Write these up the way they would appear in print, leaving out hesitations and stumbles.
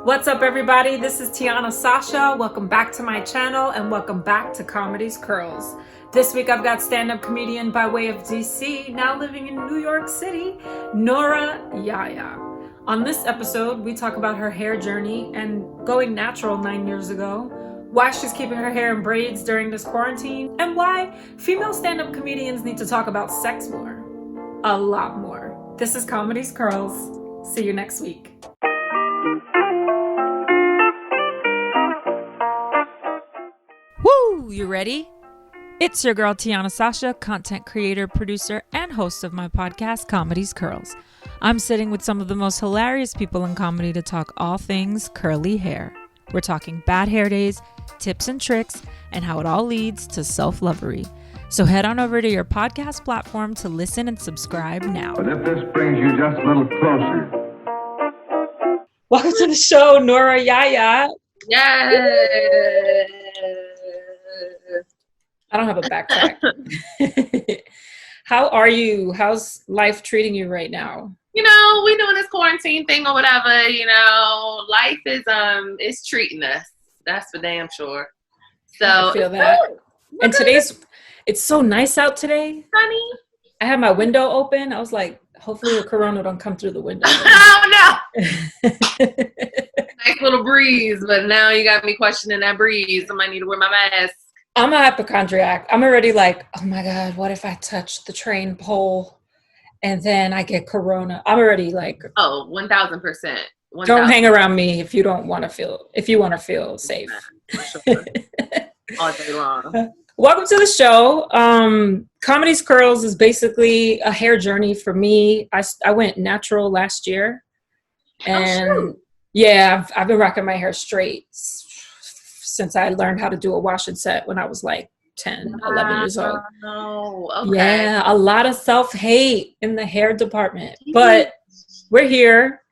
What's up, everybody? This is Teona Sasha. Welcome back to my channel and welcome back to Comedy's Curls. This week I've got stand-up comedian by way of DC, now living in New York City, Norah Yahya. On this episode, we talk about her hair journey and going natural 9 years ago, why she's keeping her hair in braids during this quarantine, and why female stand-up comedians need to talk about sex more. A lot more. This is Comedy's Curls. See you next week. Woo! You ready? It's your girl Teona Sasha, content creator, producer, and host of my podcast, Comedy's Curls. I'm sitting with some of the most hilarious people in comedy to talk all things curly hair. We're talking bad hair days, tips and tricks, and how it all leads to self-lovery. So head on over to your podcast platform to listen and subscribe now. But if this brings you just a little closer. Welcome to the show, Norah Yahya. Yes. I don't have a backpack. How are you? How's life treating you right now? You know, we doing this quarantine thing or whatever, you know, life is treating us. That's for damn sure. So I feel that. And it's so nice out today. Sunny. I had my window open. I was like, hopefully the corona don't come through the window. Oh no. Nice little breeze, but now you got me questioning that breeze. I might need to wear my mask. I'm a hypochondriac. I'm already like, oh my God, what if I touch the train pole and then I get corona? I'm already like, oh, 1,000%. Don't hang around me if you want to feel safe. For sure. All day long. Welcome to the show. Comedy's Curls is basically a hair journey for me. I went natural last year. And yeah, I've been rocking my hair straight since I learned how to do a wash and set when I was like 10, 11 years old. Oh, okay. Yeah, a lot of self-hate in the hair department. But we're here.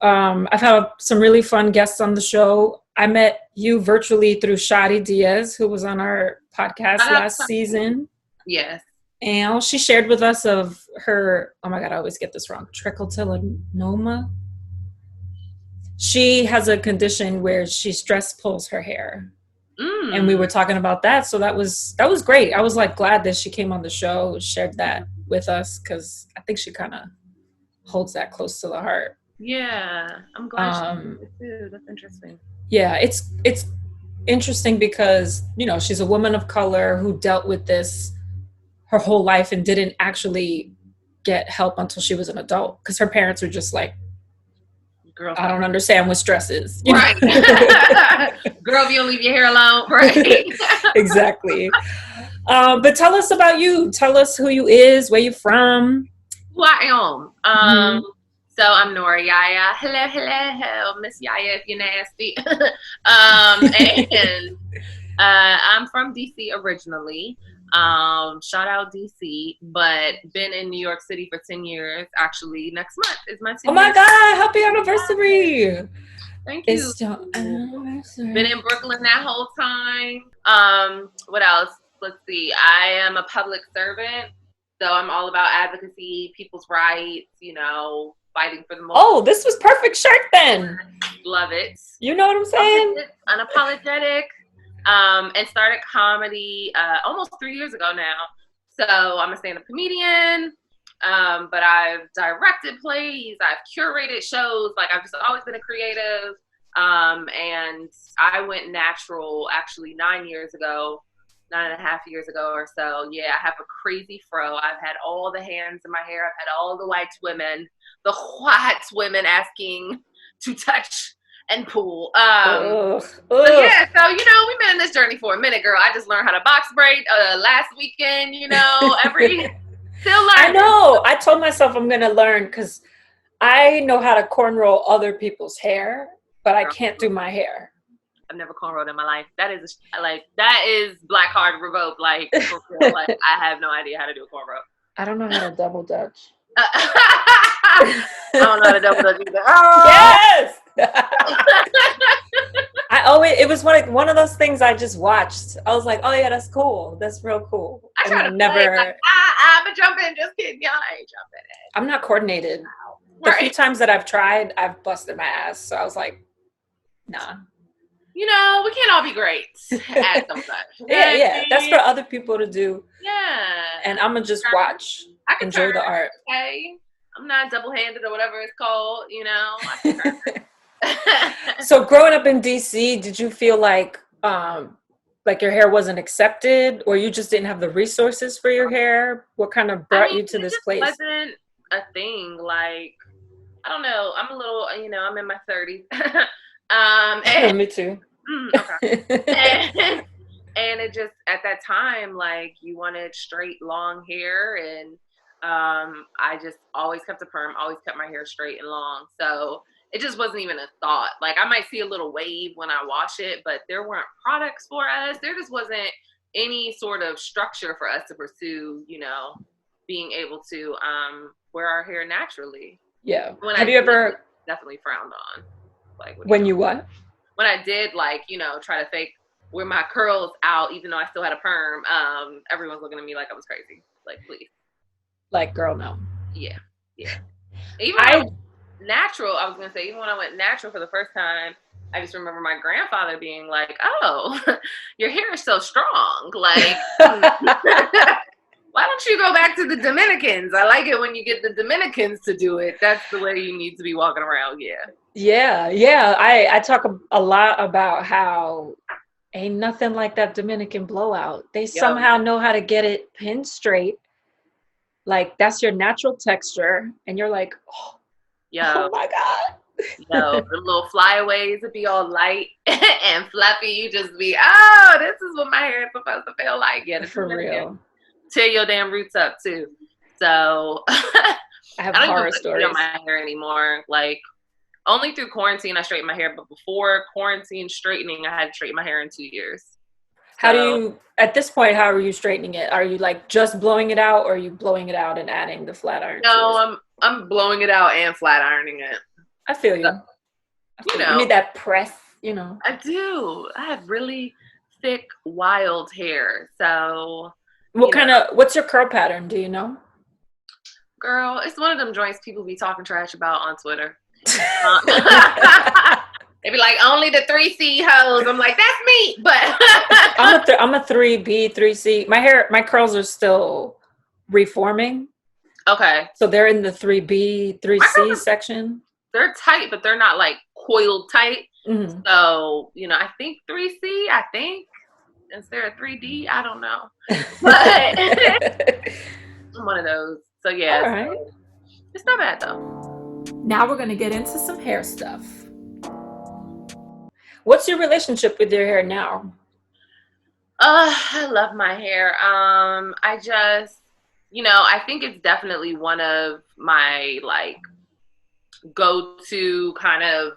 I've had some really fun guests on the show. I met you virtually through Shari Diaz, who was on our podcast last season. Yes. And she shared with us of her, oh my God, I always get this wrong, trichotillomania. She has a condition where she stress pulls her hair. And we were talking about that. So that was great. I was like glad that she came on the show, shared that with us, because I think she kind of holds that close to the heart. Yeah, I'm glad she did too. That's interesting. Yeah, it's interesting because, you know, she's a woman of color who dealt with this her whole life and didn't actually get help until she was an adult because her parents were just like, girl, I don't understand what stress is. Right. Girl, if you don't leave your hair alone. Right. Exactly. But tell us about you. Tell us who you is, where you from. Who I am. So I'm Norah Yahya. Hello, Miss Yahya if you're nasty. And I'm from DC originally. Shout out DC, but been in New York City for 10 years. Actually, next month is my 10 Oh my God, happy anniversary. Thank you. It's your anniversary. Been in Brooklyn that whole time. What else? Let's see. I am a public servant, so I'm all about advocacy, people's rights, you know, fighting for the most. Oh, this was perfect shirt then. Love it. You know what I'm saying? Unapologetic. And started comedy almost 3 years ago now. So I'm a stand-up comedian, but I've directed plays, I've curated shows, like I've just always been a creative. And I went natural actually 9.5 years ago or so. Yeah, I have a crazy fro. I've had all the hands in my hair. I've had all the white women asking to touch and pull. So yeah, so you know, we've been in this journey for a minute, girl. I just learned how to box braid last weekend, you know, still learning. I know. I told myself I'm gonna learn because I know how to cornrow other people's hair, but I can't do my hair. I've never cornrowed in my life. That is black card revoked. Like, for real. Like, I have no idea how to do a cornrow. I don't know how to double dutch. I don't know how to double dutch either. Oh! Yes. It was like one of those things I just watched. I was like, oh yeah, that's cool. That's real cool. I try to play, like, I'm gonna jump in. Just kidding, y'all. I ain't jumping in. I'm not coordinated. The few times that I've tried, I've busted my ass. So I was like, Nah. You know, we can't all be great at sometimes. Yeah. That's for other people to do. Yeah. And I'm gonna just watch, I can enjoy turn, the art. okay. I'm not double-handed or whatever it's called, you know. I can turn. So growing up in DC, did you feel like your hair wasn't accepted, or you just didn't have the resources for your hair? What kind of brought you to it this just place? wasn't a thing. Like, I don't know. I'm a little, you know, I'm in my 30s. Me too. Okay. And it just, at that time, like, you wanted straight, long hair, and I just always kept a perm, always kept my hair straight and long. So it just wasn't even a thought. Like, I might see a little wave when I wash it, but there weren't products for us. There just wasn't any sort of structure for us to pursue, you know, being able to wear our hair naturally. Yeah. Have you ever definitely frowned on? Like, when you what? When I did, like, you know, try to fake wear my curls out, even though I still had a perm, everyone's looking at me like I was crazy. Like, please. Like, girl, no. Yeah. Even when I went natural, I was gonna say, even when I went natural for the first time, I just remember my grandfather being like, "Oh, your hair is so strong. Like, why don't you go back to the Dominicans? I like it when you get the Dominicans to do it. That's the way you need to be walking around." Yeah. I talk a lot about how ain't nothing like that Dominican blowout. They somehow know how to get it pinned straight. Like, that's your natural texture, and you're like, oh my God. The little flyaways would be all light and fluffy. You just be, oh, this is what my hair is supposed to feel like. Yeah, for real. Tear your damn roots up too. So I have horror stories on my hair anymore. Like, only through quarantine I straightened my hair, but before quarantine straightening, I had to straighten my hair in 2 years. How do you, at this point, how are you straightening it? Are you like just blowing it out, or are you blowing it out and adding the flat iron? No, I'm blowing it out and flat ironing it. I feel you. So, you know, you need that press, you know. I do. I have really thick, wild hair. So what's your curl pattern? Do you know? Girl, it's one of them joints people be talking trash about on Twitter. They be like, only the 3C hoes. I'm like, that's me. But I'm a 3B, 3C. My curls are still reforming. Okay. So they're in the 3B, 3C section. They're tight, but they're not like coiled tight. Mm-hmm. So, you know, I think 3C, is there a 3D? I don't know. But I'm one of those. So yeah, all right. It's not bad though. Now we're going to get into some hair stuff. What's your relationship with your hair now? I love my hair. I just, you know, I think it's definitely one of my like go-to kind of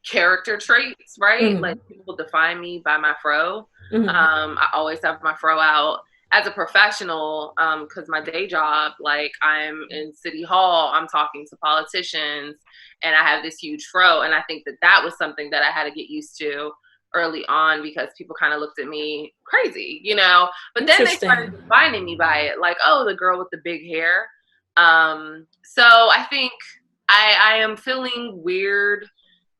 character traits, right? Mm-hmm. Like, people define me by my fro. Mm-hmm. I always have my fro out. As a professional, because my day job, like, I'm in City Hall, I'm talking to politicians, and I have this huge fro. And I think that was something that I had to get used to early on, because people kind of looked at me crazy, you know? But then they started defining me by it, like, oh, the girl with the big hair. So I think I am feeling weird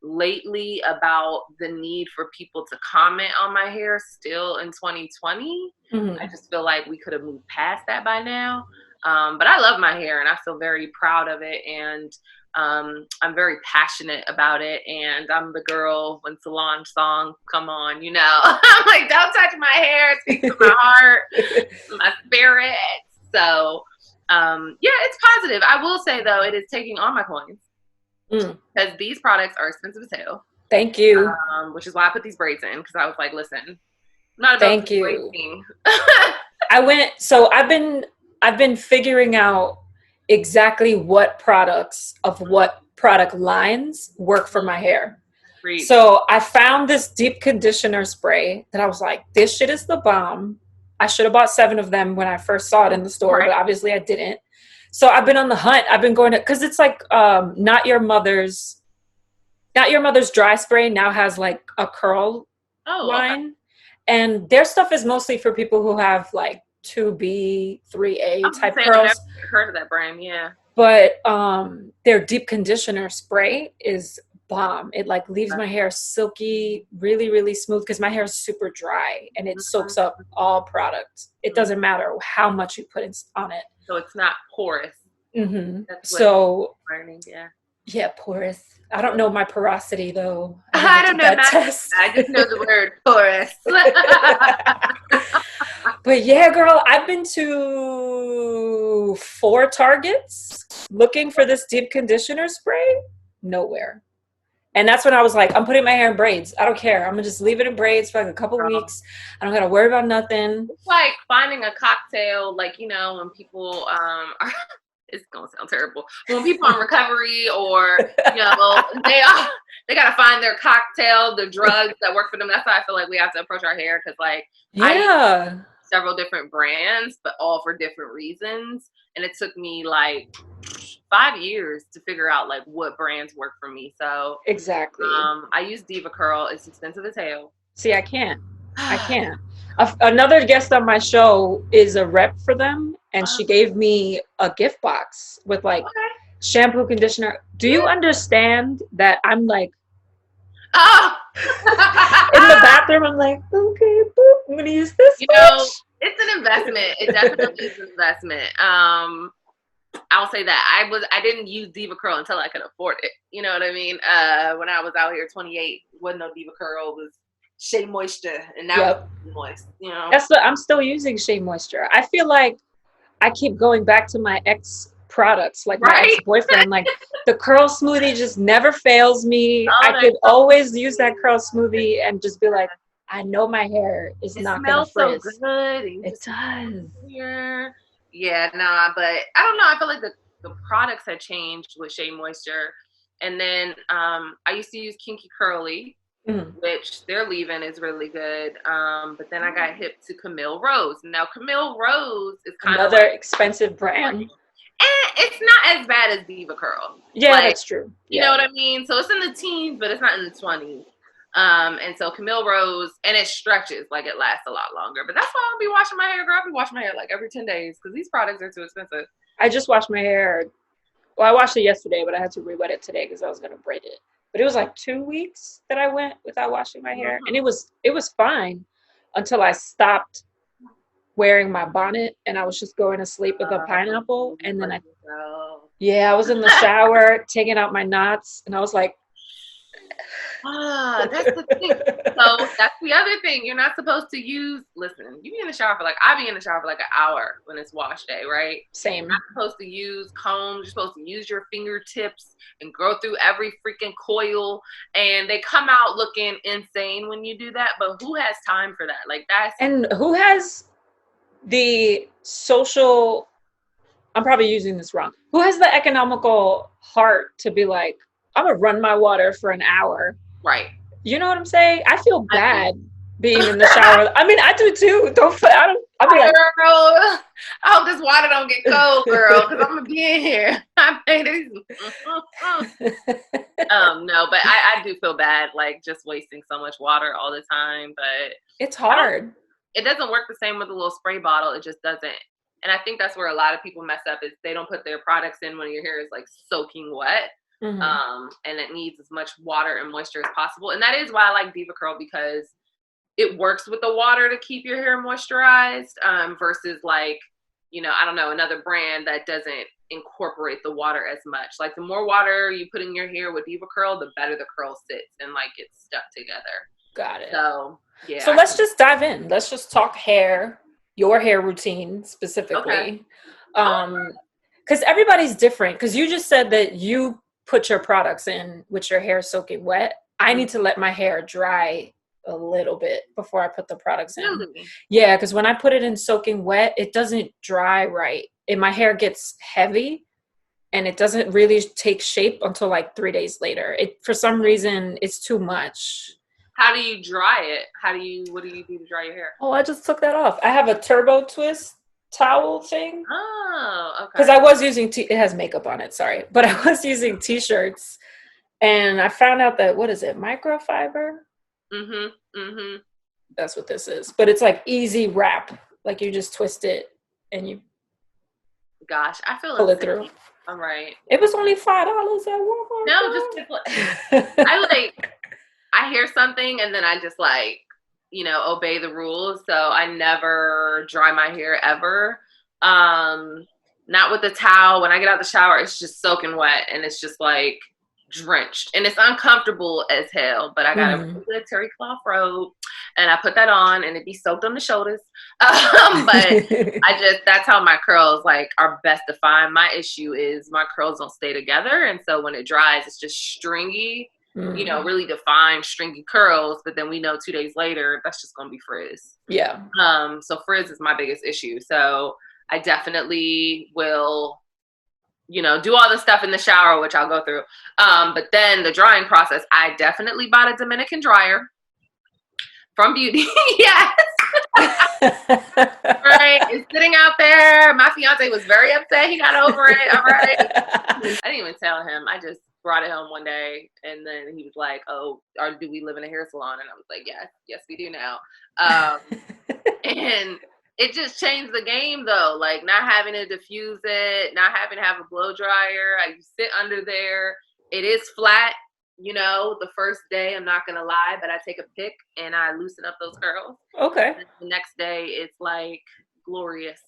lately about the need for people to comment on my hair still in 2020. Mm-hmm. I just feel like we could have moved past that by now. But I love my hair and I feel very proud of it. And I'm very passionate about it. And I'm the girl when Solange song come on, you know. I'm like, don't touch my hair. It speaks to my heart, my spirit. So yeah, it's positive. I will say though, it is taking all my coins. Because these products are expensive as hell. Thank you. Which is why I put these braids in, because I was like, listen, I'm not about Thank you. I've been figuring out exactly what products of what product lines work for my hair. Great. So I found this deep conditioner spray that I was like, this shit is the bomb. I should have bought 7 of them when I first saw it in the store, right. But obviously I didn't. So I've been on the hunt. I've been going to, because it's like Not Your Mother's dry spray now has like a curl line. Okay. And their stuff is mostly for people who have like 2B, 3A type curls. I've never heard of that brand, yeah. But their deep conditioner spray is bomb. It like leaves my hair silky, really, really smooth because my hair is super dry and it soaks up all product. It doesn't matter how much you put on it. So it's not porous. Mm-hmm. That's what So I'm learning, yeah. Yeah, porous. I don't know my porosity though. I don't know that test. I just know the word porous. But yeah, girl, I've been to 4 Targets looking for this deep conditioner spray. Nowhere. And that's when I was like, I'm putting my hair in braids. I don't care. I'm gonna just leave it in braids for like a couple weeks. I don't gotta worry about nothing. It's like finding a cocktail, like, you know, when people are it's gonna sound terrible. When people on recovery or, you know, they gotta find their cocktail, the drugs that work for them. That's how I feel like we have to approach our hair, because like I use several different brands, but all for different reasons. And it took me like 5 years to figure out like what brands work for me. So exactly. I use Deva Curl. It's expensive as hell. See, I can't. Another guest on my show is a rep for them, and she gave me a gift box with like shampoo, conditioner. Do you understand that I'm like in the bathroom? I'm like, okay, boop, I'm gonna use this. You know, it's an investment. It definitely is an investment. I'll say that I didn't use Deva Curl until I could afford it. You know what I mean? When I was out here, 28, wasn't no Deva Curl. It was Shea Moisture, and now it's moist. You know, I'm still using Shea Moisture. I feel like I keep going back to my ex products, like my ex-boyfriend. Like the curl smoothie just never fails me. I could always use that curl smoothie and just be like, I know my hair is not gonna frizz. It smells so good. It does. Yeah, nah, but I don't know. I feel like the products had changed with Shea Moisture, and then I used to use Kinky Curly. Which their leave-in is really good. But then I got hip to Camille Rose. Now Camille Rose is kind of another expensive brand. And it's not as bad as Deva Curl. Yeah, like, that's true. You know what I mean? So it's in the teens, but it's not in the 20s. And so Camille Rose, and it stretches, like it lasts a lot longer. But that's why I'll be washing my hair, girl. I'll be washing my hair like every 10 days because these products are too expensive. I just washed my hair. Well, I washed it yesterday, but I had to re-wet it today because I was going to braid it. But it was like 2 weeks that I went without washing my hair. And it was fine until I stopped wearing my bonnet and I was just going to sleep with a pineapple. And then I was in the shower taking out my knots and I was like, that's the thing. So that's the other thing. You're not supposed to listen, you be in the shower for like, I be in the shower for like an hour when it's wash day, right? Same. You're not supposed to use combs. You're supposed to use your fingertips and go through every freaking coil. And they come out looking insane when you do that. But who has time for that? Like and who has the social, I'm probably using this wrong. Who has the economical heart to be like, I'm going to run my water for an hour. Right. You know what I'm saying? I feel bad being in the shower. I mean, I do too. I'll be like, girl, I hope this water don't get cold, girl, because I'm going to be in here. No, but I do feel bad, like just wasting so much water all the time. But it's hard. It doesn't work the same with a little spray bottle. It just doesn't. And I think that's where a lot of people mess up is they don't put their products in when your hair is like soaking wet. And it needs as much water and moisture as possible. And that is why I like Deva Curl, because it works with the water to keep your hair moisturized versus like, you know, I don't know, another brand that doesn't incorporate the water as much. Like the more water you put in your hair with Deva Curl, the better the curl sits and like gets stuck together. Got it. So, yeah. So let's just dive in. Let's just talk hair, your hair routine specifically. Because everybody's different. Because you just said that you put your products in with your hair soaking wet. I need to let my hair dry a little bit before I put the products in. Really? Yeah, because when I put it in soaking wet, it doesn't dry right. And my hair gets heavy and it doesn't really take shape until like 3 days later. For some reason, it's too much. How do you dry it? What do you do to dry your hair? Oh, I just took that off. I have a turbo twist towel thing. Oh, okay. Because I was using it has makeup on it, sorry. But I was using t-shirts and I found out that, what is it, microfiber? That's what this is. But it's like easy wrap. Like you just twist it and you Gosh, I feel pull it insane. through. I'm right. It was only $5 at Walmart. No, just I hear something and then I just like, obey the rules. So I never dry my hair ever. Not with a towel. When I get out the shower, it's just soaking wet and it's just like drenched and it's uncomfortable as hell. But I got a really good terry cloth robe and I put that on and it be soaked on the shoulders. But that's how my curls like are best defined. My issue is my curls don't stay together. And so when it dries, it's just stringy. Really defined stringy curls, but then we know 2 days later that's just gonna be frizz. Yeah. So frizz is my biggest issue. So I definitely will, do all the stuff in the shower, which I'll go through. But then the drying process, I definitely bought a Dominican dryer from Beauty. Yes. Right. It's sitting out there. My fiance was very upset. He got over it. All right. I didn't even tell him. I just brought it home one day and then he was like, oh, or do we live in a hair salon? And I was like, yes we do now. And it just changed the game though, like not having to diffuse it, not having to have a blow dryer. I sit under there. It is flat, the first day, I'm not gonna lie, but I take a pick and I loosen up those curls. Okay. And the next day it's like glorious.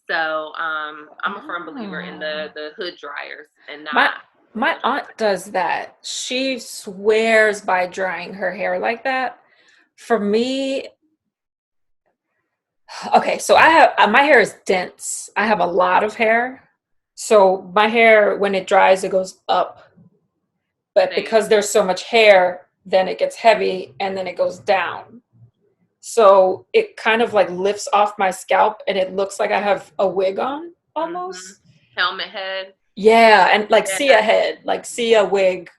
So I'm a firm believer in the hood dryers and not my aunt does that. She swears by drying her hair like that. For me, okay, so I have my hair is dense. I have a lot of hair. So my hair, when it dries, it goes up. But because there's so much hair, then it gets heavy and then it goes down. So it kind of like lifts off my scalp and it looks like I have a wig on almost. Helmet head. Yeah, and like Sia head, like Sia wig.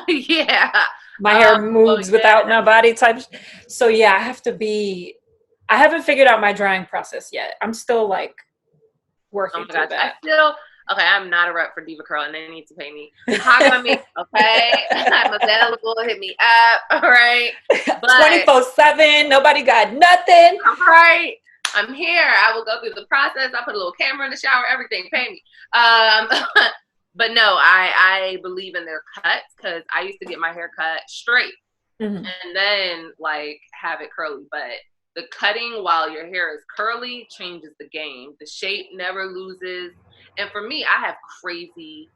Yeah. My hair moves without my body type. So yeah, I haven't figured out my drying process yet. I'm still like working through that. Okay, I'm not a rep for Deva Curl and they need to pay me. Hog on me, okay? I'm available, hit me up, all right? 24/7, nobody got nothing. All right, I'm here. I will go through the process. I put a little camera in the shower, everything, pay me. But no, I believe in their cuts because I used to get my hair cut straight and then like have it curly. But the cutting while your hair is curly changes the game. The shape never loses. And for me, I have crazy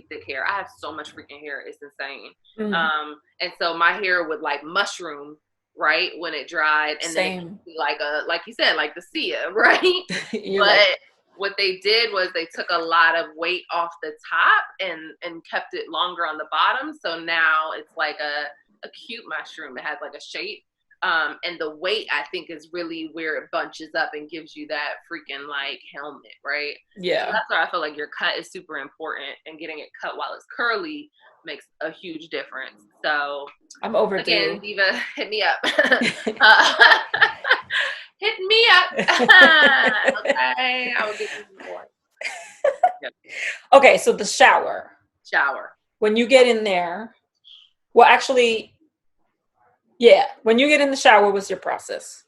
thick hair. I have so much freaking hair. It's insane. And so my hair would like mushroom, right, when it dried. And then it would be like you said, like the Sia, right? But what they did was they took a lot of weight off the top and kept it longer on the bottom. So now it's like a cute mushroom. It has like a shape. And the weight, I think, is really where it bunches up and gives you that freaking like helmet, right? Yeah. So that's why I feel like your cut is super important, and getting it cut while it's curly makes a huge difference. So I'm overdue. Again, Deva, hit me up. Hit me up. Okay, I will give you some more. Yep. Okay, so the shower. When you get in there, well, actually. Yeah, when you get in the shower, what's your process?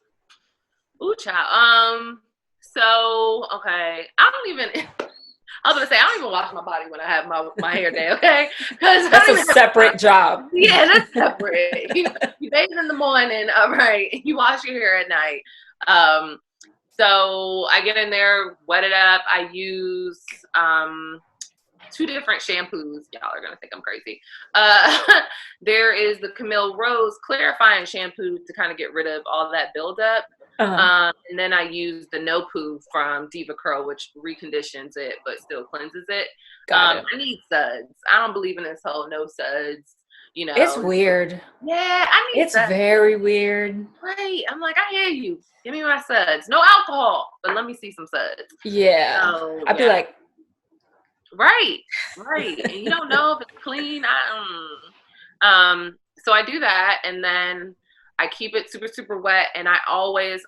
Ooh, child. So, okay. I was gonna say, I don't even wash my body when I have my hair day, okay? Because that's a separate job. Yeah, that's separate. You bathe in the morning, all right. You wash your hair at night. So I get in there, wet it up. I use 2 different shampoos. Y'all are gonna think I'm crazy. There is the Camille Rose clarifying shampoo to kind of get rid of all that buildup. And then I use the No Poo from Deva Curl, which reconditions it but still cleanses it. I need suds. I don't believe in this whole no suds. It's weird. Yeah, I need suds. It's very weird. Right. I'm like, I hear you. Give me my suds. No alcohol, but let me see some suds. Yeah. So, I'd be like, right. And you don't know if it's clean. So I do that, and then I keep it super, super wet, and I always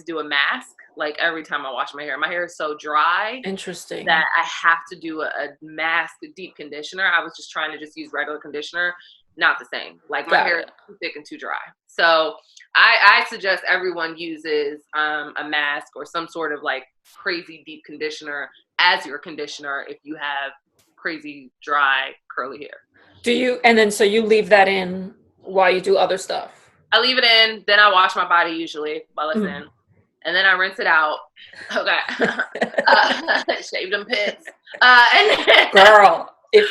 do a mask, like every time I wash my hair. My hair is so dry. Interesting. That I have to do a mask, a deep conditioner. I was just trying to just use regular conditioner. not the same. Like my hair is too thick and too dry. So I suggest everyone uses a mask or some sort of like crazy deep conditioner as your conditioner if you have crazy dry curly hair. Do you, and then so you leave that in while you do other stuff? I leave it in, then I wash my body usually while it's in. And then I rinse it out. Okay. Shave them pits. And then, girl, if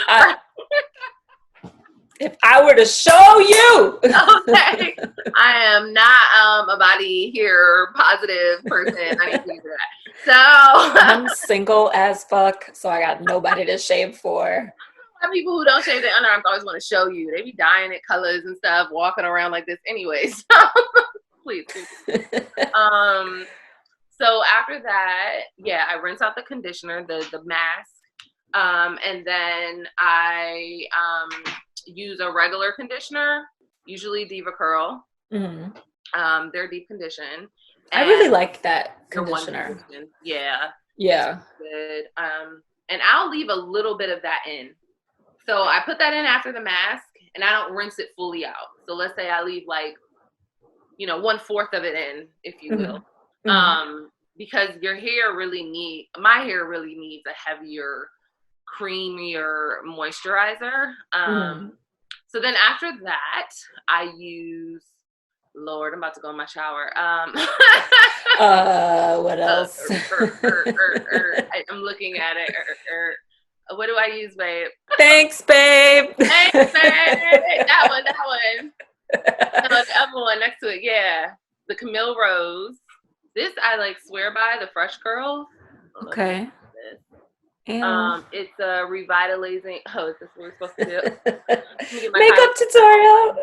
I were to show you. Okay. I am not a body hair positive person. I need to do that. So I'm single as fuck, so I got nobody to shave for. People who don't shave their underarms always want to show you. They be dyeing it colors and stuff, walking around like this anyways. Please. So after that, I rinse out the conditioner, the mask, and then I use a regular conditioner, usually Deva Curl. They're deep condition. I really like that conditioner. Yeah. Good. And I'll leave a little bit of that in. So I put that in after the mask, and I don't rinse it fully out. So let's say I leave like, 1/4 of it in, if you will. Because my hair really needs a heavier, creamier moisturizer. So then after that, I use, Lord, I'm about to go in my shower. What else? I'm looking at it. What do I use, babe? Thanks, babe. Thanks, babe. That one. No, the other one next to it, the Camille Rose. This I swear by, the Fresh Curl. Okay. It's a revitalizing. Oh, is this what we're supposed to do? Makeup tutorial.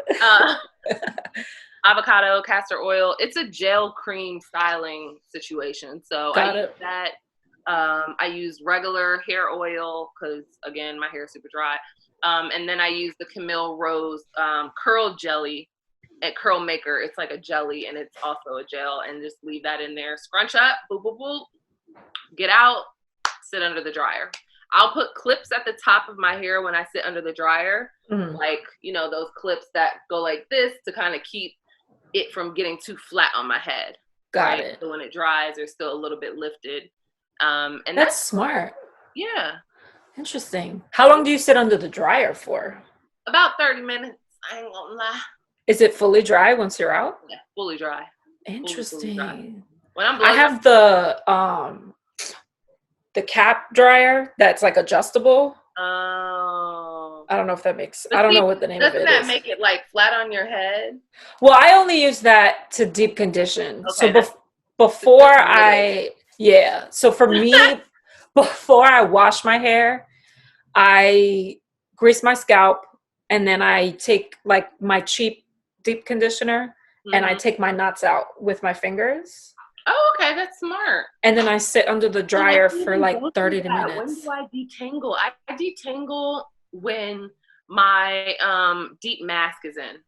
Avocado, castor oil. It's a gel cream styling situation. So I use that. I use regular hair oil because, again, my hair is super dry. And then I use the Camille Rose curl jelly at Curl Maker. It's like a jelly, and it's also a gel. And just leave that in there. Scrunch up, boop, boop, boop. Get out, sit under the dryer. I'll put clips at the top of my hair when I sit under the dryer. Those clips that go like this to kind of keep it from getting too flat on my head. Got it. So when it dries, they're still a little bit lifted. And that's smart. Yeah. Interesting. How long do you sit under the dryer for? About 30 minutes. I ain't gonna lie. Is it fully dry once you're out? Yeah, fully dry. Interesting. Fully dry. When I'm I have the cap dryer that's like adjustable. Oh. I don't know if that makes. I don't know what the name of it is. Doesn't that make it flat on your head? Well, I only use that to deep condition. Okay, so before So for me, before I wash my hair, I grease my scalp, and then I take my cheap deep conditioner and I take my knots out with my fingers. Oh, okay, that's smart. And then I sit under the dryer for 30 minutes. When do I detangle? I detangle when my deep mask is in.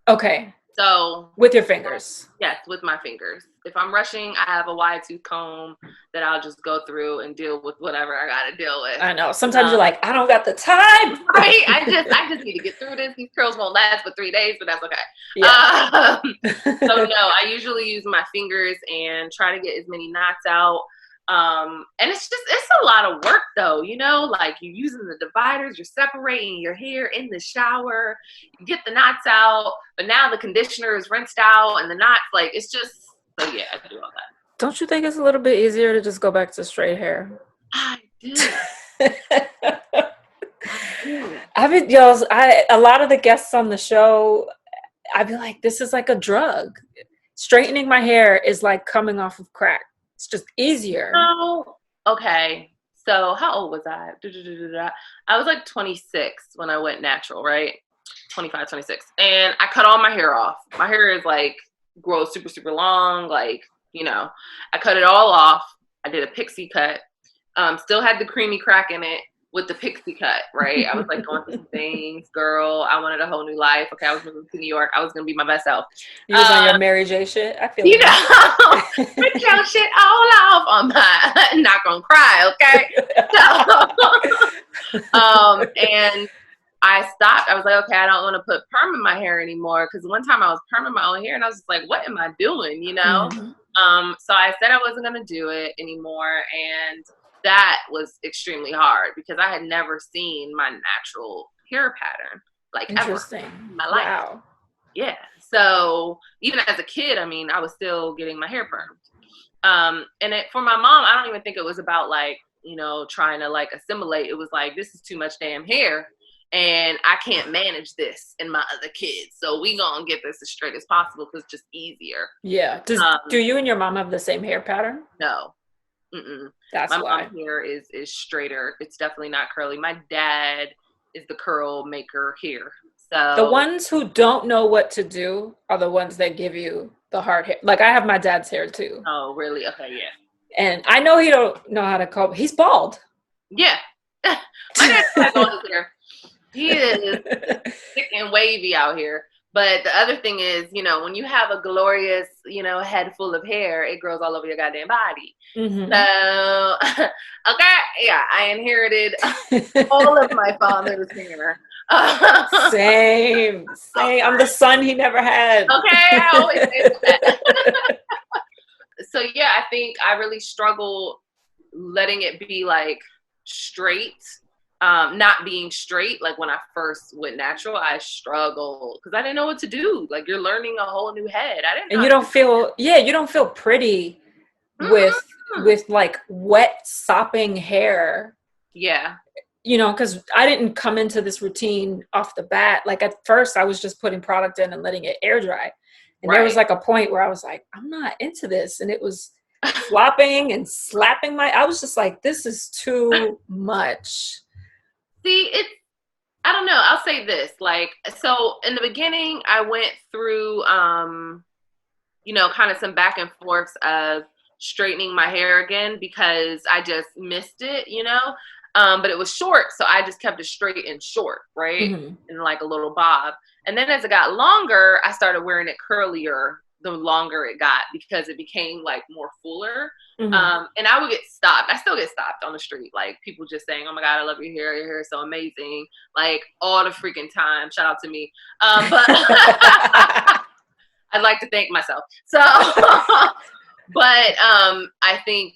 Okay. So with your fingers? Yes, with my fingers. If I'm rushing, I have a wide tooth comb that I'll just go through and deal with whatever I gotta deal with. I know. Sometimes you're like, I don't got the time. Right? I just need to get through this. These curls won't last but 3 days, but that's okay. Yeah. So no, I usually use my fingers and try to get as many knots out. And it's a lot of work though, you're using the dividers, you're separating your hair in the shower, you get the knots out, but now the conditioner is rinsed out and the knots, it's just, so yeah, I do all that. Don't you think it's a little bit easier to just go back to straight hair? I do. A lot of the guests on the show, I'd be like, this is like a drug. Straightening my hair is like coming off of crack. It's just easier. Oh, okay. So how old was I? I was 26 when I went natural, right? 25, 26. And I cut all my hair off. My hair is grows super, super long. I cut it all off. I did a pixie cut. Still had the creamy crack in it with the pixie cut, right? I was going through some things, girl. I wanted a whole new life. Okay, I was moving to New York. I was gonna be my best self. You was on your Mary J shit. I feel put your shit all off on my. Not gonna cry, okay? So, and I stopped. I was like, okay, I don't want to put perm in my hair anymore. Because one time I was perming my own hair and I was just like, what am I doing? You know? So I said I wasn't going to do it anymore. And that was extremely hard because I had never seen my natural hair pattern, like ever in my life. Wow. Yeah. So even as a kid, I mean, I was still getting my hair permed. And for my mom, I don't even think it was about like, you know, trying to like assimilate. It was like, this is too much damn hair and I can't manage this in my other kids. So we gonna get this as straight as possible because it's just easier. Yeah. Do you and your mom have the same hair pattern? No. Mm-mm. That's my why. mom's hair is straighter. It's definitely not curly. My dad is the curl maker here. So the ones who don't know what to do are the ones that give you the hard hair. Like I have my dad's hair too. Oh, really? Okay, yeah. And I know he don't know how to comb. He's bald. Yeah. My dad has all his hair. He is thick and wavy out here. But the other thing is, you know, when you have a glorious, you know, head full of hair, it grows all over your goddamn body. So, okay, yeah, I inherited all of my father's hair. Same. I'm the son he never had. Okay, I always say that. So, yeah, I think I really struggle letting it be, like, straight. Not being straight, like when I first went natural, I struggled because I didn't know what to do. Like you're learning a whole new head. I didn't know. And you don't feel pretty with like wet sopping hair. Yeah. You know, because I didn't come into this routine off the bat. Like at first I was just putting product in and letting it air dry. And there was like a point where I was like, I'm not into this. And it was flopping and slapping I was just like, this is too much. See, I don't know. I'll say this. Like, so in the beginning, I went through, you know, kind of some back and forths of straightening my hair again because I just missed it, you know? But it was short, so I just kept it straight and short, right? And like a little bob. And then as it got longer, I started wearing it curlier the longer it got because it became like more fuller. And I would get stopped. I still get stopped on the street. Like people just saying, oh my God, I love your hair. Your hair is so amazing. Like all the freaking time. Shout out to me. But I'd like to thank myself. So, but I think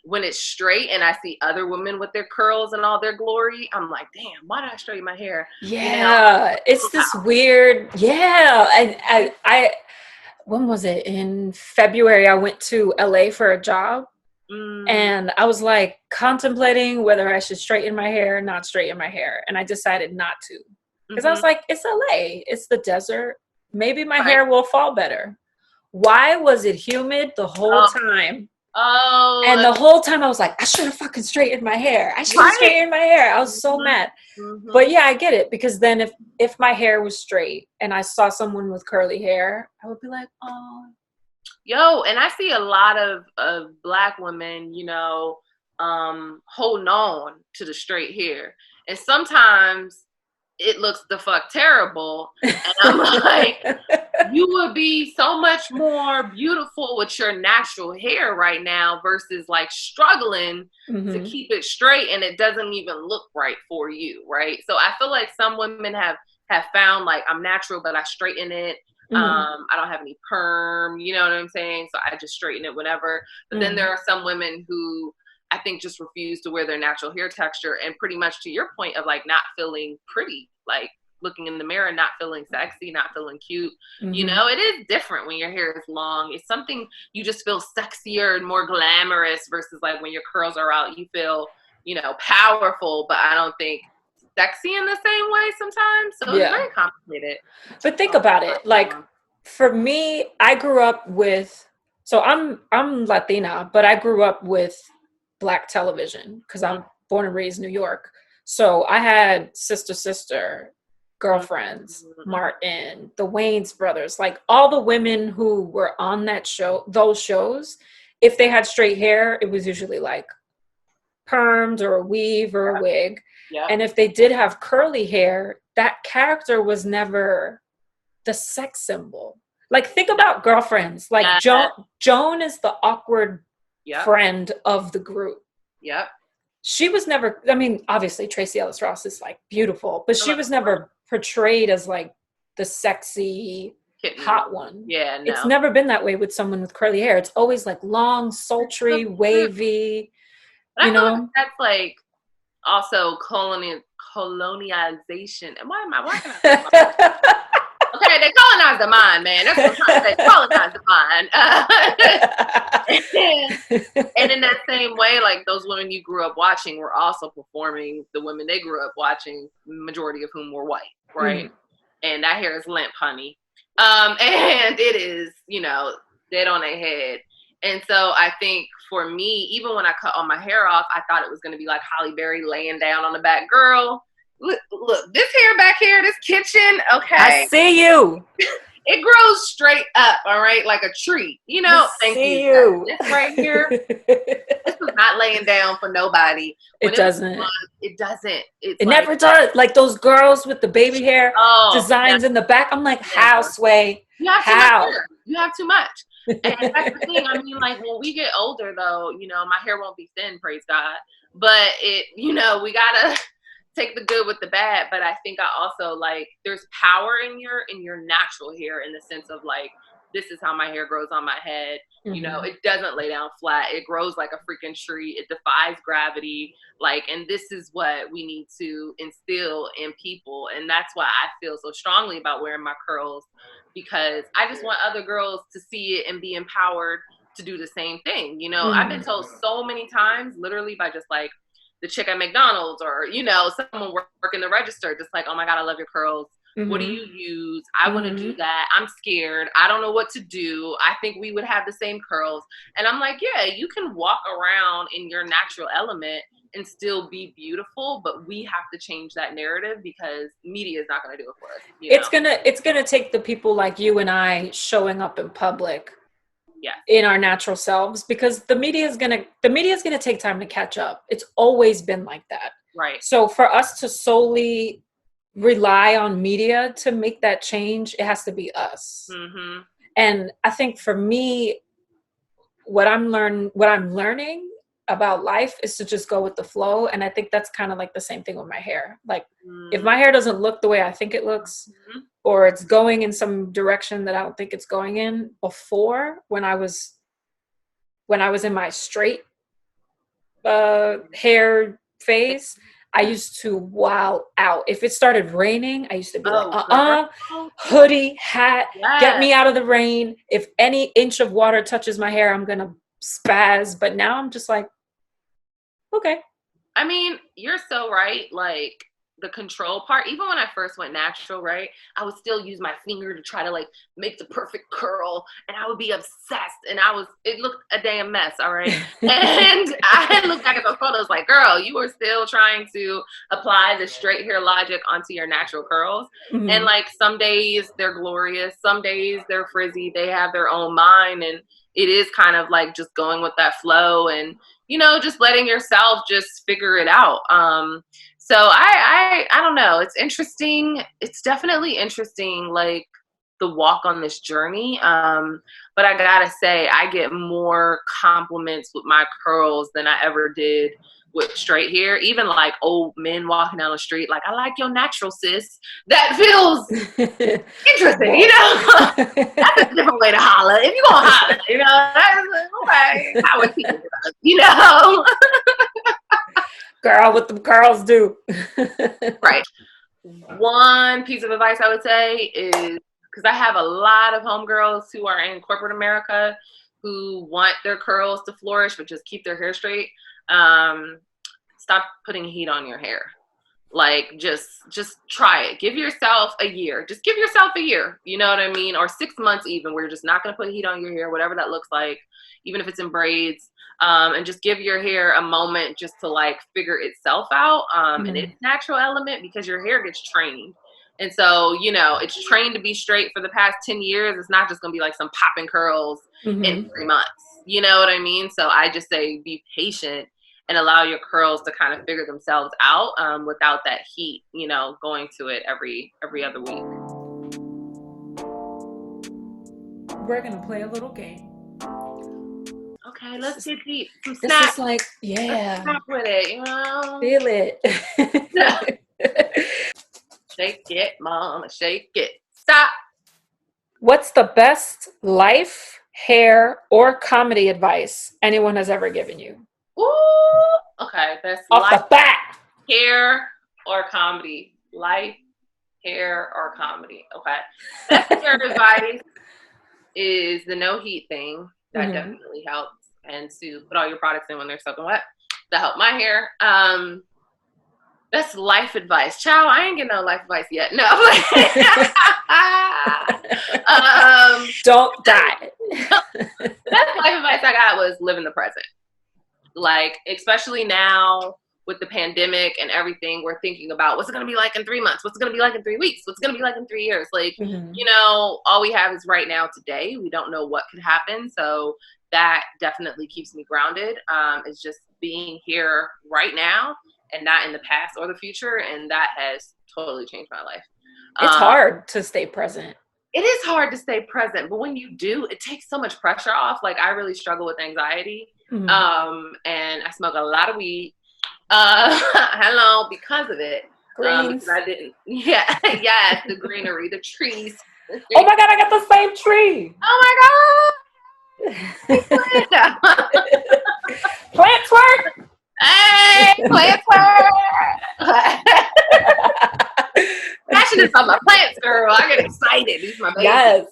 when it's straight and I see other women with their curls and all their glory, I'm like, damn, why did I straighten my hair? Yeah. You know? It's this weird. Yeah. And I when was it? In February, I went to LA for a job and I was like contemplating whether I should straighten my hair or not straighten my hair. And I decided not to because I was like, it's LA, it's the desert. Maybe my hair will fall better. Why was it humid the whole time? Oh. And the whole time I was like, I should have fucking straightened my hair. I should have straightened my hair. I was so mad. But yeah, I get it. Because then if my hair was straight and I saw someone with curly hair, I would be like, oh. Yo, and I see a lot of Black women, you know, holding on to the straight hair. And sometimes it looks the fuck terrible. And I'm like, you would be so much more beautiful with your natural hair right now versus like struggling to keep it straight and it doesn't even look right for you, right? So I feel like some women have found like I'm natural, but I straighten it. I don't have any perm, you know what I'm saying? So I just straighten it whenever. But then there are some women who I think just refuse to wear their natural hair texture and pretty much to your point of like not feeling pretty, like looking in the mirror, not feeling sexy, not feeling cute. You know, it is different when your hair is long. It's something you just feel sexier and more glamorous versus like when your curls are out, you feel, you know, powerful, but I don't think sexy in the same way sometimes. So it's very complicated. But think about it. Like for me, I grew up with, so I'm Latina, but I grew up with Black television because I'm born and raised in New York. So I had sister, Girlfriends, Martin, the Wayans brothers, like all the women who were on that show, those shows, if they had straight hair, it was usually like permed or a weave or a wig. And if they did have curly hair, that character was never the sex symbol. Like think about Girlfriends. Like Joan is the awkward friend of the group. she was never, I mean, obviously Tracy Ellis Ross is like beautiful, but she was never portrayed as like the sexy Kitten. hot one. Yeah, no. It's never been that way with someone with curly hair. It's always like long, sultry, wavy, but you I feel know? like that's like also colonization. And why can I? Okay, they colonize the mind, man. That's what I'm trying to say. Colonize the mind. And in that same way, like those women you grew up watching were also performing the women they grew up watching, majority of whom were white, right? And that hair is limp, honey. And it is, you know, dead on their head. And so I think for me, even when I cut all my hair off, I thought it was going to be like Halle Berry laying down on the back. Girl, look, this hair back here, this kitchen, okay. I see you. It grows straight up, all right, like a tree. You know, thank you. This right here, this was not laying down for nobody. It doesn't. It doesn't. It never does. Like those girls with the baby hair designs in the back. I'm like, how, Sway? You have how? Too much hair. You have too much. And that's the thing. I mean, like, when we get older, though, you know, my hair won't be thin, praise God. But it, you know, we gotta take the good with the bad. But I think I also like there's power in your natural hair in the sense of like this is how my hair grows on my head. You know, it doesn't lay down flat. It grows like a freaking tree. It defies gravity. Like, and this is what we need to instill in people. And that's why I feel so strongly about wearing my curls, because I just want other girls to see it and be empowered to do the same thing. You know, I've been told so many times, literally by just like the chick at McDonald's or, you know, someone working the register, just like, oh my God, I love your curls. What do you use? I want to do that. I'm scared. I don't know what to do. I think we would have the same curls. And I'm like, yeah, you can walk around in your natural element and still be beautiful, but we have to change that narrative because media is not going to do it for us. It's gonna take the people like you and I showing up in public, in our natural selves, because the media is gonna take time to catch up. It's always been like that, right? So for us to solely rely on media to make that change, it has to be us. And I think for me, what I'm learning about life is to just go with the flow. And I think that's kind of like the same thing with my hair. Like if my hair doesn't look the way I think it looks, or it's going in some direction that I don't think it's going in, before when I was in my straight hair phase, I used to wow out. If it started raining, I used to be like, hoodie, hat, get me out of the rain. If any inch of water touches my hair, I'm going to spaz. But now I'm just like, okay. I mean, you're so right. Like the control part, even when I first went natural, right, I would still use my finger to try to like make the perfect curl, and I would be obsessed, and it looked a damn mess, all right. And I look back at those photos like, girl, you were still trying to apply the straight hair logic onto your natural curls. And like some days they're glorious, some days they're frizzy, they have their own mind, and it is kind of like just going with that flow and, you know, just letting yourself just figure it out. So I don't know. It's interesting. It's definitely interesting, like the walk on this journey. But I gotta say, I get more compliments with my curls than I ever did with straight hair. Even like old men walking down the street, like, I like your natural, sis. That feels interesting, you know? That's a different way to holler. If you're gonna holler, you know, that's okay. How would people do that, you know? Girl, what the girls do. Right. One piece of advice I would say is, because I have a lot of homegirls who are in corporate America who want their curls to flourish, but just keep their hair straight. Stop putting heat on your hair. Like, just try it. Give yourself a year. Just give yourself a year. You know what I mean? Or 6 months even, where you're just not going to put heat on your hair, whatever that looks like, even if it's in braids. And just give your hair a moment just to like figure itself out and its natural element, because your hair gets trained. And so, you know, it's trained to be straight for the past 10 years. It's not just going to be like some popping curls in 3 months. You know what I mean? So I just say be patient and allow your curls to kind of figure themselves out without that heat, you know, going to it every other week. We're going to play a little game. Okay. right, let's get deep. Some This snacks. is like, Let's snap with it, you know? feel it. Shake it, mama, shake it. Stop. What's the best life, hair, or comedy advice anyone has ever given you? Ooh. Okay, best Off life, the bat. hair, or comedy. Life, hair, or comedy. Okay. Best hair advice is the no heat thing. That definitely helps. And to put all your products in when they're soaking wet. That helped my hair. That's life advice. Ciao, I ain't getting no life advice yet. No. Don't die. Best life advice I got was live in the present. Like, especially now with the pandemic and everything, we're thinking about what's it going to be like in 3 months? What's it going to be like in 3 weeks? What's it going to be like in 3 years? Like, you know, all we have is right now today. We don't know what could happen. So that definitely keeps me grounded. It's just being here right now and not in the past or the future. And that has totally changed my life. It's hard to stay present. It is hard to stay present, but when you do, it takes so much pressure off. Like, I really struggle with anxiety. And I smoke a lot of weed. Hello, because of it. Greens. Because I didn't. Yeah, yes, the greenery, the trees. Oh my God, I got the same tree. Oh my God. Plants work. Hey, plants work. Passionate about my plants, girl. I get excited. These are my babies. Yes.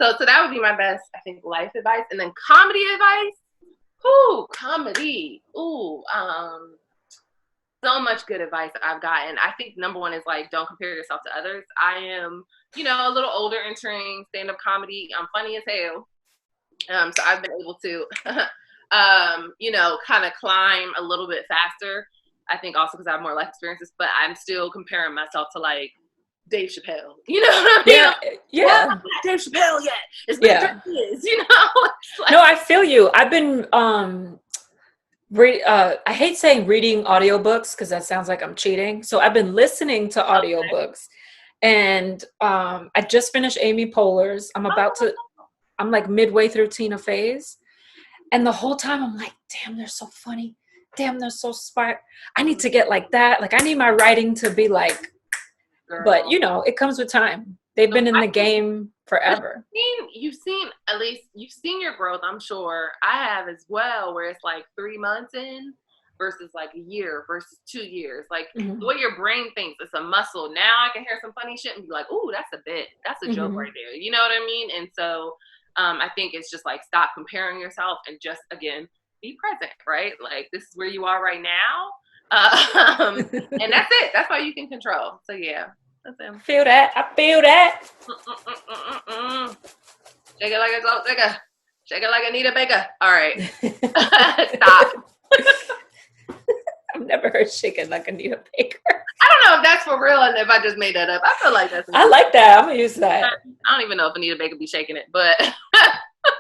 So that would be my best, I think, life advice. And then comedy advice. Ooh, comedy. Ooh, so much good advice that I've gotten. I think number one is like, don't compare yourself to others. I am, you know, a little older entering stand-up comedy. I'm funny as hell. So I've been able to, you know, kind of climb a little bit faster. I think also because I have more life experiences, but I'm still comparing myself to like Dave Chappelle. You know what I mean? Yeah. Well, Dave Chappelle yet. It's been 3 years, you know? Like, no, I feel you. I've been I hate saying reading audiobooks because that sounds like I'm cheating. So I've been listening to audiobooks. And I just finished Amy Poehler's. I'm like midway through Tina Fey's. And the whole time I'm like, damn, they're so funny. Damn, they're so smart. I need to get like that. Like, I need my writing to be like, girl. But you know, it comes with time. They've been in the game forever. You've seen your growth, I'm sure. I have as well, where it's like 3 months in versus like a year versus 2 years. Like the way your brain thinks, it's a muscle. Now I can hear some funny shit and be like, ooh, that's a bit. That's a joke right there. You know what I mean? And so I think it's just like, stop comparing yourself and just, again, be present, right? Like, this is where you are right now. And that's it. That's all you can control. So yeah. That's it. Feel that. I feel that. Shake it like a gold digger. Shake it like Anita Baker. All right. Stop. I've never heard shake it like Anita Baker. I don't know if that's for real and if I just made that up. I feel like that's. I like that. I'm gonna use that. I don't even know if Anita Baker be shaking it, but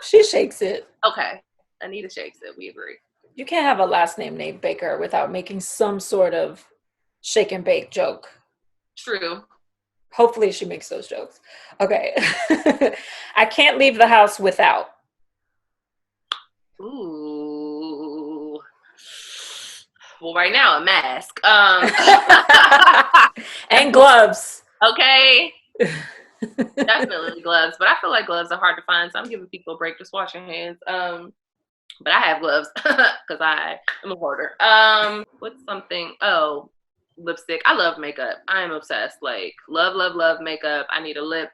she shakes it. Okay. Anita shakes it. We agree. You can't have a last name named Baker without making some sort of shake and bake joke. True. Hopefully she makes those jokes. Okay. I can't leave the house without. Ooh. Well, right now, a mask. And gloves. Okay. Definitely gloves. But I feel like gloves are hard to find, so I'm giving people a break. Just wash your hands. But I have gloves because I am a hoarder. What's something? Oh, lipstick. I love makeup. I am obsessed. Like, love makeup. I need a lip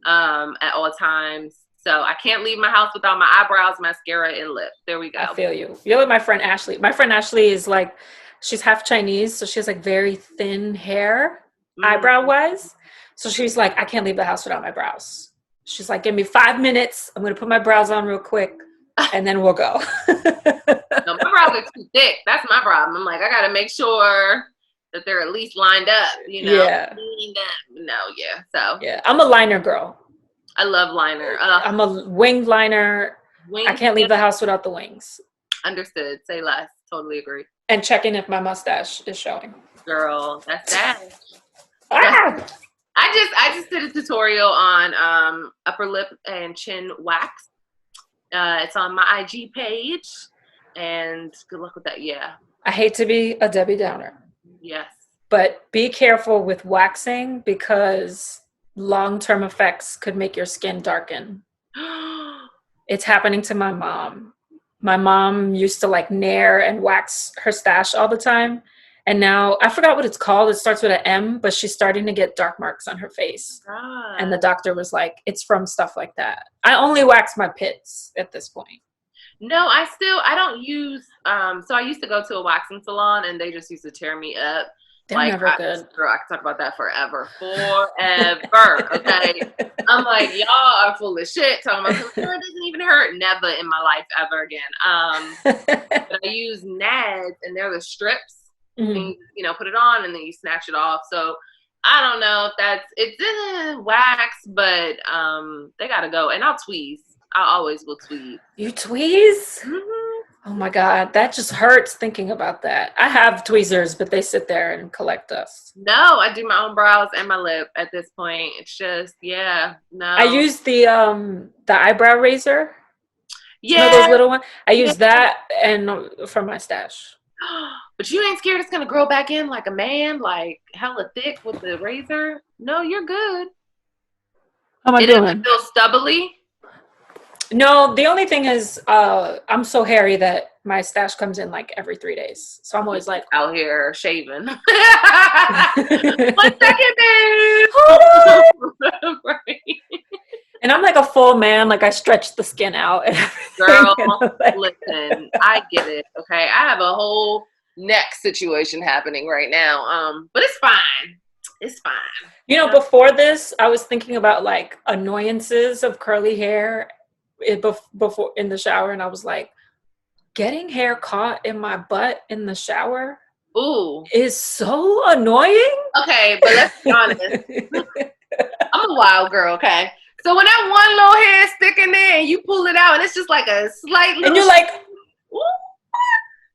at all times. So I can't leave my house without my eyebrows, mascara, and lip. There we go. I feel you. You're like my friend Ashley. My friend Ashley is like, she's half Chinese, so she has like very thin hair, eyebrow-wise. So she's like, I can't leave the house without my brows. She's like, give me 5 minutes. I'm going to put my brows on real quick, and then we'll go. No, my brows are too thick. That's my problem. I'm like, I got to make sure that they're at least lined up, you know? Yeah. No, yeah. So. Yeah, I'm a liner girl. I love liner. I'm a winged liner. I can't leave the house without the wings. Understood. Say less. Totally agree. And checking if my mustache is showing. Girl, that's sad. Ah! I just did a tutorial on upper lip and chin wax. It's on my IG page, and good luck with that. Yeah. I hate to be a Debbie Downer, Yes. but be careful with waxing because long-term effects could make your skin darken. It's happening to my mom. My mom used to like nair and wax her stash all the time. And now I forgot what it's called. It starts with an M, but she's starting to get dark marks on her face. God. And the doctor was like, it's from stuff like that. I only wax my pits at this point. No, I don't use, so I used to go to a waxing salon and they just used to tear me up. They're never good. Girl, I can talk about that forever. Okay? I'm like, y'all are full of shit. Talking about, it doesn't even hurt. Never in my life ever again. But I use nads, and they're the strips. Mm-hmm. And you put it on, and then you snatch it off. So I don't know if it's in wax, but they gotta go. And I'll tweeze. I always will tweeze. You tweeze? Mm-hmm. Oh my God, that just hurts thinking about that. I have tweezers, but they sit there and collect dust. No, I do my own brows and my lip at this point. It's just, no. I use the eyebrow razor. Yeah. You know those little ones? I use that and for my stash. But you ain't scared it's gonna grow back in like a man, like hella thick with the razor? No, you're good. How am I doing? It feel stubbly? No, the only thing is I'm so hairy that my stash comes in like every 3 days. So I'm always like out here shaving. 1 second, babe. Right. And I'm like a full man, like I stretch the skin out and everything. Girl, listen, I get it. Okay. I have a whole neck situation happening right now. But it's fine. It's fine. Before this, I was thinking about like annoyances of curly hair before in the shower, and I was like, getting hair caught in my butt in the shower is so annoying. Okay, but let's be honest. I'm a wild girl, okay? So when that one little hair stick in there and you pull it out and it's just like a slight little... And you're like...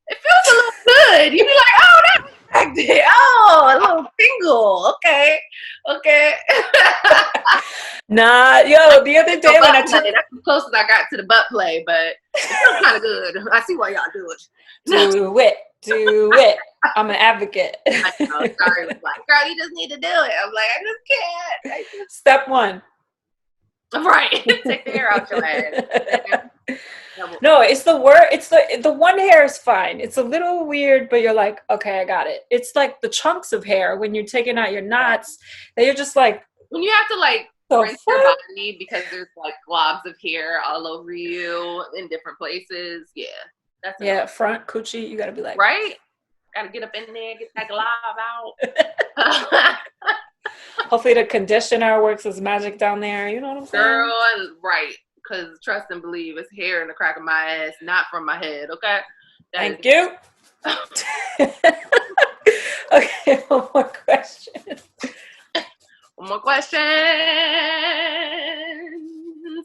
It feels a little good. You be like, oh, that's affected. Oh, a little tingle. Okay. Nah, the other day when I took... That's as close as I got to the butt play, but it feels kind of good. I see why y'all do it. Do it. I'm an advocate. I know. Sorry, was like, girl, you just need to do it. I'm like, I just can't. Step 1. Right. Take the hair out your ass. No, it's the word. It's the one hair is fine. It's a little weird, but you're like, okay, I got it. It's like the chunks of hair when you're taking out your knots that you're just like, when you have to like rinse your body because there's like globs of hair all over you in different places. Yeah, front coochie. You gotta be like, right. Gotta get up in there, get that glob out. Hopefully the conditioner works as magic down there. You know what I'm saying? Girl, right. Because trust and believe, it's hair in the crack of my ass, not from my head, okay? Thank you. Okay, one more question. One more question.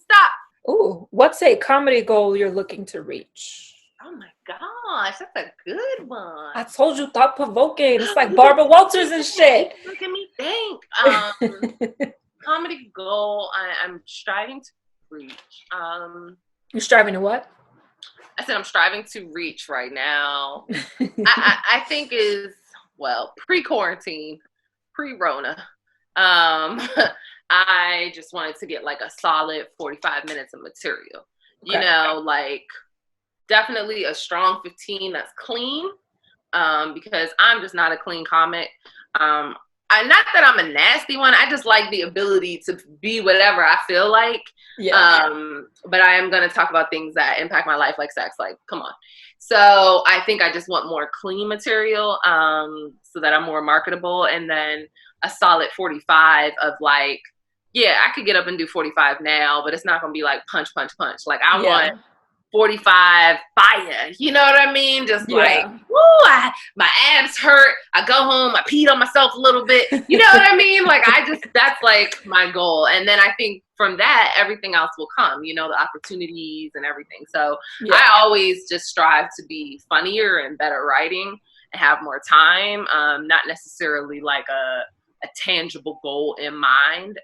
Stop. Ooh, what's a comedy goal you're looking to reach? Oh my gosh, that's a good one. I told you, thought-provoking. It's like Barbara Walters and shit. Look at me think. Comedy goal I'm striving to reach. You're striving to what? I said I'm striving to reach right now. I think is, well, pre-quarantine, pre-Rona. I just wanted to get like a solid 45 minutes of material. Okay. Like definitely a strong 15 that's clean. Because I'm just not a clean comic. Not that I'm a nasty one. I just like the ability to be whatever I feel like. Yeah. But I am going to talk about things that impact my life, like sex. Like, come on. So I think I just want more clean material, so that I'm more marketable. And then a solid 45 of like, I could get up and do 45 now, but it's not going to be like punch. Like I want 45 fire, you know what I mean? Just like, woo, my abs hurt. I go home, I peed on myself a little bit. You know what I mean? Like that's like my goal. And then I think from that, everything else will come, the opportunities and everything. So I always just strive to be funnier and better writing and have more time. Not necessarily like a tangible goal in mind,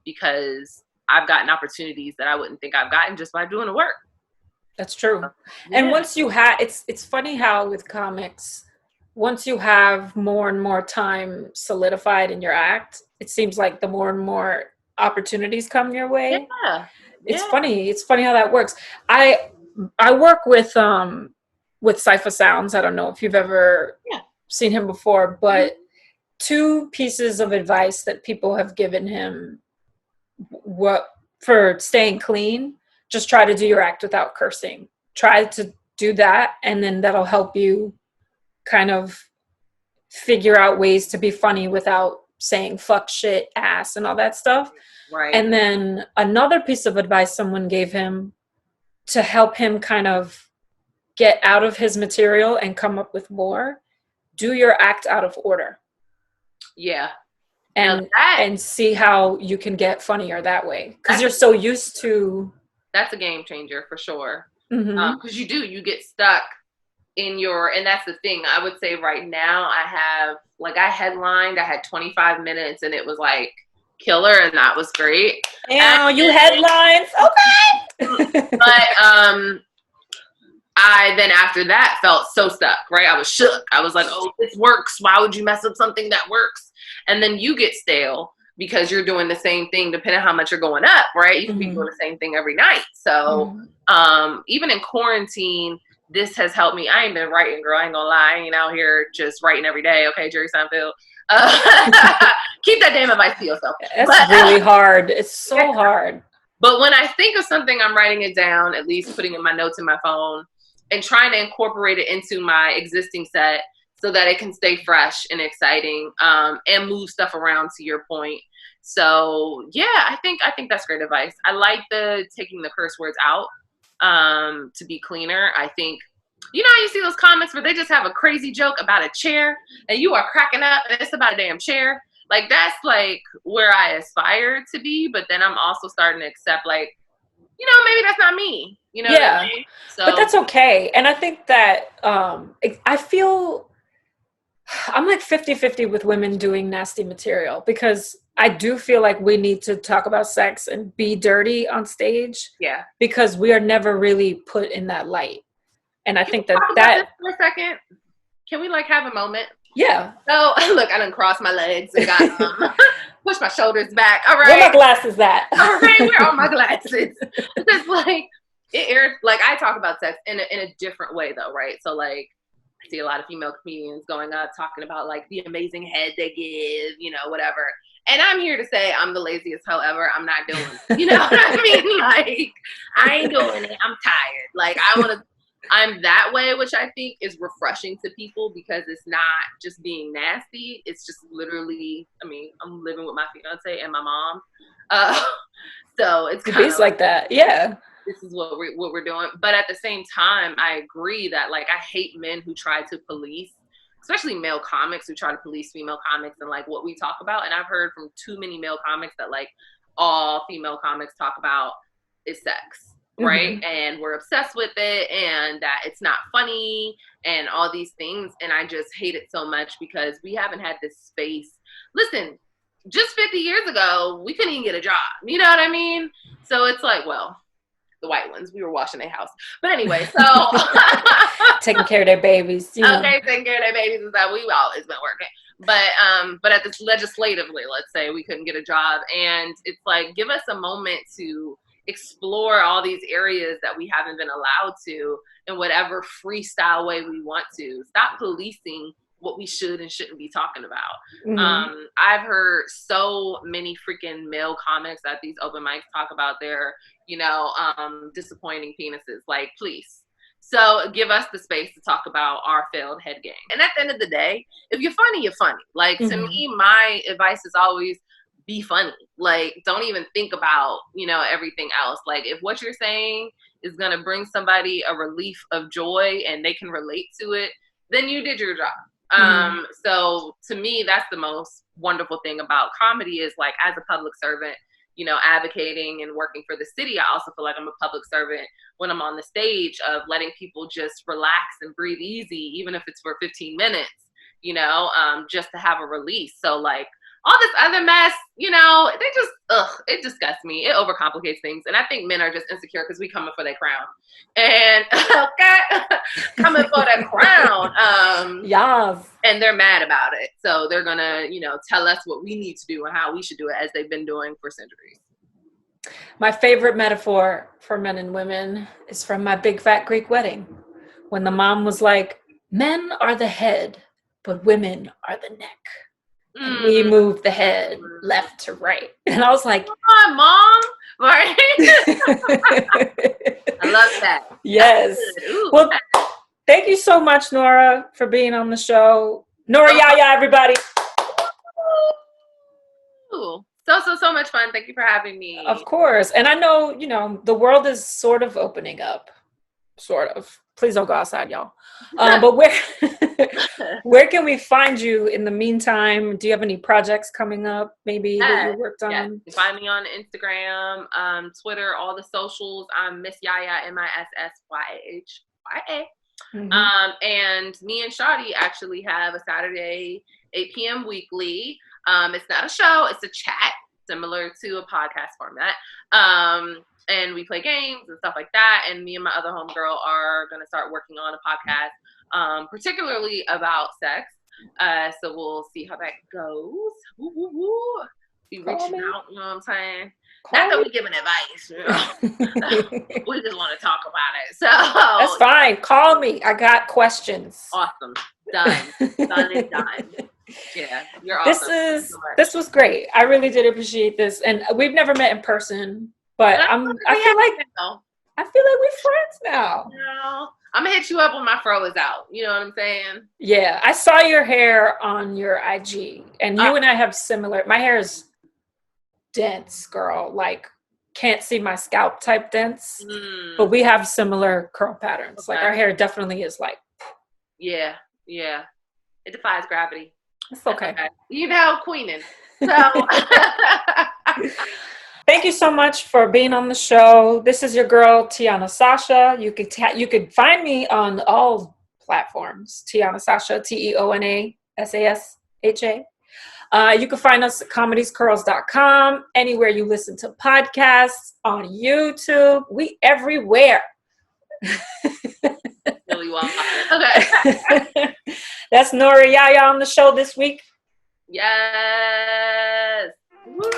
because I've gotten opportunities that I wouldn't think I've gotten just by doing the work. That's true. Yeah. And once you have, it's funny how with comics, once you have more and more time solidified in your act, it seems like the more and more opportunities come your way. Yeah. It's funny. It's funny how that works. I work with Cypher Sounds. I don't know if you've ever seen him before, but two pieces of advice that people have given him for staying clean: just try to do your act without cursing. Try to do that, and then that'll help you kind of figure out ways to be funny without saying fuck, shit, ass, and all that stuff. Right. And then another piece of advice someone gave him to help him kind of get out of his material and come up with more: do your act out of order. Yeah. And see how you can get funnier that way. Because you're so used to... That's a game changer for sure. Mm-hmm. Because you get stuck in your, and that's the thing. I would say right now I headlined, I had 25 minutes and it was like killer, and that was great. Yeah, you headlines. Okay. But I then after that felt so stuck, right? I was shook. I was like, oh, this works. Why would you mess up something that works? And then you get stale because you're doing the same thing depending on how much you're going up, right? You can be doing the same thing every night. So even in quarantine, this has helped me. I ain't been writing, girl. I ain't gonna lie. I ain't out here just writing every day. Okay, Jerry Seinfeld. Keep that damn advice to yourself. That's really hard. It's so hard. But when I think of something, I'm writing it down, at least putting in my notes in my phone, and trying to incorporate it into my existing set so that it can stay fresh and exciting, and move stuff around, to your point. So yeah, I think that's great advice. I like the taking the curse words out to be cleaner. I think, you know, you see those comments where they just have a crazy joke about a chair and you are cracking up and it's about a damn chair. Like, that's like where I aspire to be, but then I'm also starting to accept, like, you know, maybe that's not me. You know what I mean? So, but that's okay. And I think that I feel I'm like 50-50 with women doing nasty material, because I do feel like we need to talk about sex and be dirty on stage. Yeah. Because we are never really put in that light. And I think that for a second, can we like have a moment? Yeah. So look, I done crossed my legs and got push my shoulders back. All right. Where my glasses at? All right, where are my glasses? Because like I talk about sex in a different way though, right? So like I see a lot of female comedians going up talking about like the amazing head they give, you know, whatever. And I'm here to say I'm the laziest, however, I'm not doing it. You know what I mean? Like, I ain't doing it. I'm tired. Like, I'm that way, which I think is refreshing to people, because it's not just being nasty. It's just literally, I mean, I'm living with my fiance and my mom. So it's kind of like that. Yeah. This is what we're doing. But at the same time, I agree that, like, I hate men who try to police, especially male comics who try to police female comics and like what we talk about. And I've heard from too many male comics that like all female comics talk about is sex, right? Mm-hmm. And we're obsessed with it, and that it's not funny and all these things. And I just hate it so much because we haven't had this space. Listen, just 50 years ago, we couldn't even get a job. You know what I mean? So it's like, well, the white ones, we were washing their house. But anyway, so taking care of their babies. You know. Okay, taking care of their babies is that we've always been working. But at this legislatively, let's say we couldn't get a job, and it's like, give us a moment to explore all these areas that we haven't been allowed to in whatever freestyle way we want to. Stop policing what we should and shouldn't be talking about. Mm-hmm. I've heard so many freaking male comics at these open mics talk about their, you know, disappointing penises. Like, please. So give us the space to talk about our failed head game. And at the end of the day, if you're funny, you're funny. Like, mm-hmm. to me, my advice is always be funny. Like, don't even think about, you know, everything else. Like, if what you're saying is going to bring somebody a relief of joy and they can relate to it, then you did your job. Mm-hmm. So to me, that's the most wonderful thing about comedy is, like, as a public servant, you know, advocating and working for the city, I also feel like I'm a public servant when I'm on the stage of letting people just relax and breathe easy, even if it's for 15 minutes, you know, just to have a release. So like, all this other mess, you know, they just, it disgusts me. It overcomplicates things. And I think men are just insecure because we coming for their crown. And, okay, coming for their crown. Yes. And they're mad about it. So they're going to, you know, tell us what we need to do and how we should do it, as they've been doing for centuries. My favorite metaphor for men and women is from my big fat Greek wedding, when the mom was like, men are the head, but women are the neck. And we move the head left to right. And I was like, come on, Mom. Right? I love that. Yes. Ooh, well, thank you so much, Norah, for being on the show. Norah Yahya, everybody. Ooh. So much fun. Thank you for having me. Of course. And I know, you know, the world is sort of opening up. Sort of. Please don't go outside, y'all. But where can we find you in the meantime? Do you have any projects coming up, maybe, that you worked on? Yes. You can find me on Instagram, Twitter, all the socials. I'm Miss Yahya, MissYahya. And me and Shari actually have a Saturday 8 p.m. weekly. It's not a show, it's a chat, similar to a podcast format. And we play games and stuff like that. And me and my other homegirl are going to start working on a podcast, particularly about sex. So we'll see how that goes. Woo, woo, woo. Be reaching out, you know what I'm saying? Not that we're giving advice, you know. We just want to talk about it. So that's fine. Call me. I got questions. Awesome. Done and done. Yeah, you're awesome. This was great. I really did appreciate this. And we've never met in person, but I feel like we're friends now. No, I'm gonna hit you up when my fro is out. You know what I'm saying? Yeah, I saw your hair on your IG, and you and I have similar. My hair is dense, girl. Like, can't see my scalp type dense, but we have similar curl patterns. Okay. Like, our hair definitely is like. Yeah. It defies gravity. It's okay. You know, queening. So. Thank you so much for being on the show. This is your girl, Teona Sasha. You could find me on all platforms. Teona Sasha, TeonaSasha. You can find us at comediescurls.com, anywhere you listen to podcasts, on YouTube. We everywhere. Really well. Okay. That's Norah Yahya on the show this week. Yes. Woo.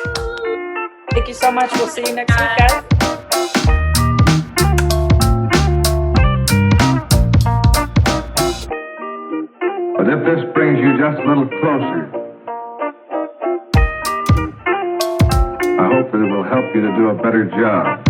Thank you so much. We'll see you next week, guys. But if this brings you just a little closer, I hope that it will help you to do a better job.